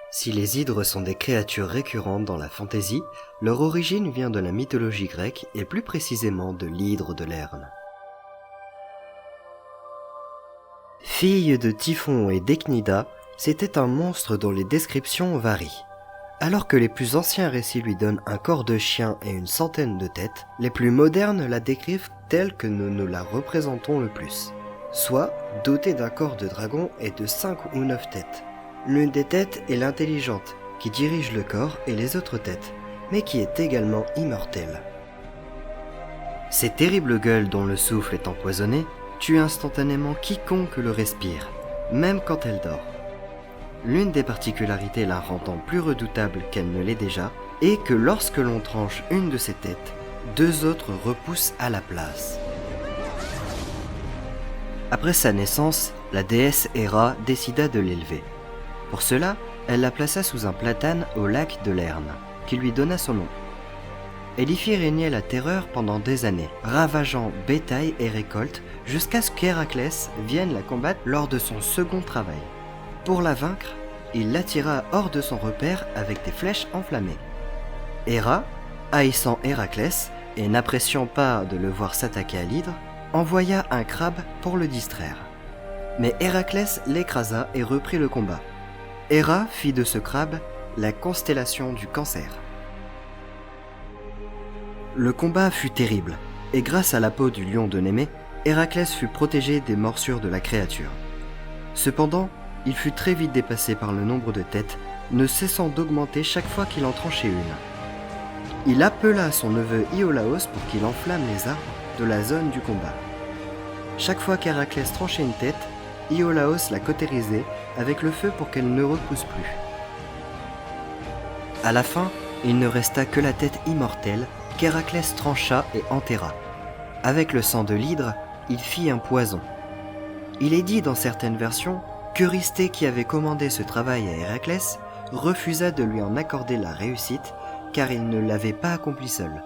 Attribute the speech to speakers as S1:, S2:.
S1: Si les hydres sont des créatures récurrentes dans la fantaisie, leur origine vient de la mythologie grecque et plus précisément de l'hydre de Lerne. Fille de Typhon et d'Echnida, c'était un monstre dont les descriptions varient. Alors que les plus anciens récits lui donnent un corps de chien et une centaine de têtes, les plus modernes la décrivent telle que nous la représentons le plus, soit dotée d'un corps de dragon et de 5 ou 9 têtes. L'une des têtes est l'intelligente, qui dirige le corps et les autres têtes, mais qui est également immortelle. Ces terribles gueules dont le souffle est empoisonné tuent instantanément quiconque le respire, même quand elle dort. L'une des particularités la rendant plus redoutable qu'elle ne l'est déjà est que lorsque l'on tranche une de ses têtes, 2 autres repoussent à la place. Après sa naissance, la déesse Héra décida de l'élever. Pour cela, elle la plaça sous un platane au lac de Lerne, qui lui donna son nom. Elle y fit régner la terreur pendant des années, ravageant bétail et récoltes jusqu'à ce qu'Héraclès vienne la combattre lors de son second travail. Pour la vaincre, il l'attira hors de son repère avec des flèches enflammées. Héra, haïssant Héraclès et n'appréciant pas de le voir s'attaquer à l'hydre, envoya un crabe pour le distraire. Mais Héraclès l'écrasa et reprit le combat. Héra fit de ce crabe la constellation du Cancer. Le combat fut terrible, et grâce à la peau du lion de Némée, Héraclès fut protégé des morsures de la créature. Cependant, il fut très vite dépassé par le nombre de têtes, ne cessant d'augmenter chaque fois qu'il en tranchait une. Il appela son neveu Iolaos pour qu'il enflamme les arbres de la zone du combat. Chaque fois qu'Héraclès tranchait une tête, Iolaos la cautérisait avec le feu pour qu'elle ne repousse plus. À la fin, il ne resta que la tête immortelle qu'Héraclès trancha et enterra. Avec le sang de l'hydre, il fit un poison. Il est dit dans certaines versions qu'Eurysthée, qui avait commandé ce travail à Héraclès, refusa de lui en accorder la réussite car il ne l'avait pas accompli seul.